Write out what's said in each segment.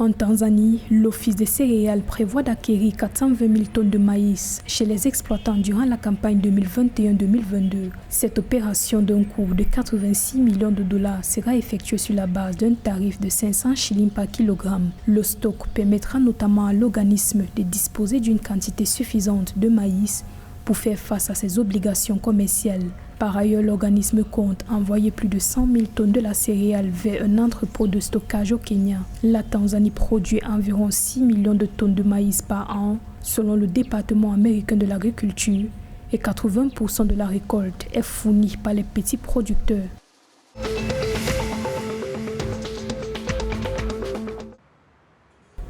En Tanzanie, l'Office des céréales prévoit d'acquérir 420 000 tonnes de maïs chez les exploitants durant la campagne 2021-2022. Cette opération d'un coût de 86 millions de dollars sera effectuée sur la base d'un tarif de 500 shillings par kilogramme. Le stock permettra notamment à l'organisme de disposer d'une quantité suffisante de maïs pour faire face à ses obligations commerciales. Par ailleurs, l'organisme compte envoyer plus de 100 000 tonnes de la céréale vers un entrepôt de stockage au Kenya. La Tanzanie produit environ 6 millions de tonnes de maïs par an, selon le département américain de l'agriculture, et 80% de la récolte est fournie par les petits producteurs.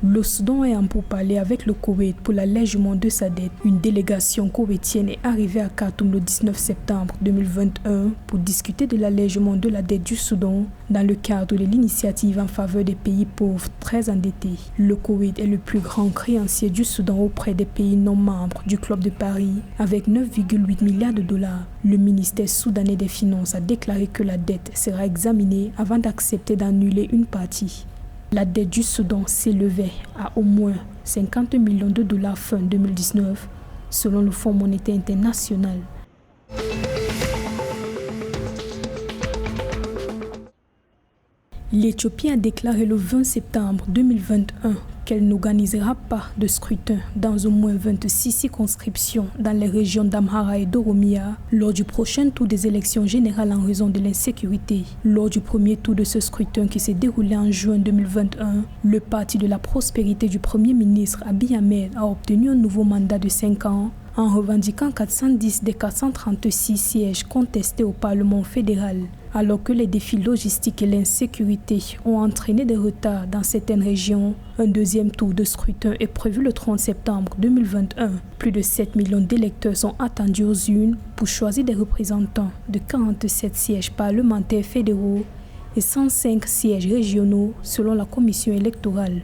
Le Soudan est en pourparlers avec le Koweït pour l'allègement de sa dette. Une délégation koweïtienne est arrivée à Khartoum le 19 septembre 2021 pour discuter de l'allègement de la dette du Soudan dans le cadre de l'initiative en faveur des pays pauvres très endettés. Le Koweït est le plus grand créancier du Soudan auprès des pays non membres du Club de Paris avec 9,8 milliards de dollars. Le ministère soudanais des Finances a déclaré que la dette sera examinée avant d'accepter d'annuler une partie. La dette du Soudan s'élevait à au moins 50 millions de dollars fin 2019, selon le Fonds monétaire international. L'Éthiopie a déclaré le 20 septembre 2021 qu'elle n'organisera pas de scrutin dans au moins 26 circonscriptions dans les régions d'Amhara et d'Oromia lors du prochain tour des élections générales en raison de l'insécurité. Lors du premier tour de ce scrutin qui s'est déroulé en juin 2021, le parti de la prospérité du Premier ministre Abiy Ahmed a obtenu un nouveau mandat de 5 ans en revendiquant 410 des 436 sièges contestés au Parlement fédéral. Alors que les défis logistiques et l'insécurité ont entraîné des retards dans certaines régions, un deuxième tour de scrutin est prévu le 30 septembre 2021. Plus de 7 millions d'électeurs sont attendus aux urnes pour choisir des représentants de 47 sièges parlementaires fédéraux et 105 sièges régionaux selon la commission électorale.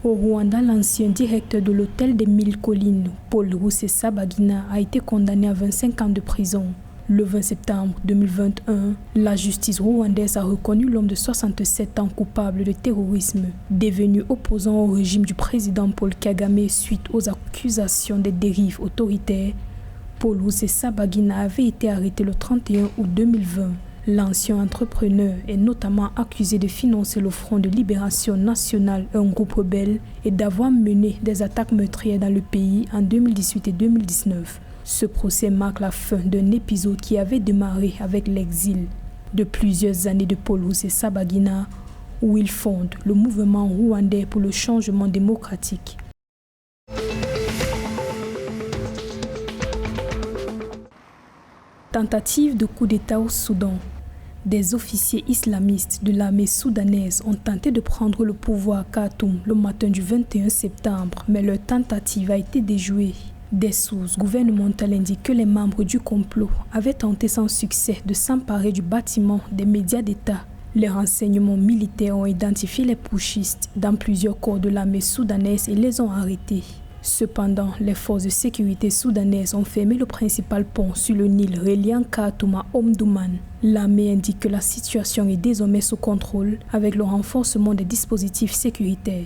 Au Rwanda, l'ancien directeur de l'hôtel des 1000 collines, Paul Rusesabagina, a été condamné à 25 ans de prison. Le 20 septembre 2021, la justice rwandaise a reconnu l'homme de 67 ans coupable de terrorisme, devenu opposant au régime du président Paul Kagame suite aux accusations des dérives autoritaires. Paul Rusesabagina avait été arrêté le 31 août 2020. L'ancien entrepreneur est notamment accusé de financer le Front de Libération Nationale, un groupe rebelle, et d'avoir mené des attaques meurtrières dans le pays en 2018 et 2019. Ce procès marque la fin d'un épisode qui avait démarré avec l'exil de plusieurs années de Paul Rusesabagina, où il fonde le mouvement rwandais pour le changement démocratique. Tentative de coup d'État au Soudan. Des officiers islamistes de l'armée soudanaise ont tenté de prendre le pouvoir à Khartoum le matin du 21 septembre, mais leur tentative a été déjouée. Des sources gouvernementales indiquent que les membres du complot avaient tenté sans succès de s'emparer du bâtiment des médias d'État. Les renseignements militaires ont identifié les putschistes dans plusieurs corps de l'armée soudanaise et les ont arrêtés. Cependant, les forces de sécurité soudanaises ont fermé le principal pont sur le Nil reliant Khartoum à Omdurman. L'armée indique que la situation est désormais sous contrôle avec le renforcement des dispositifs sécuritaires.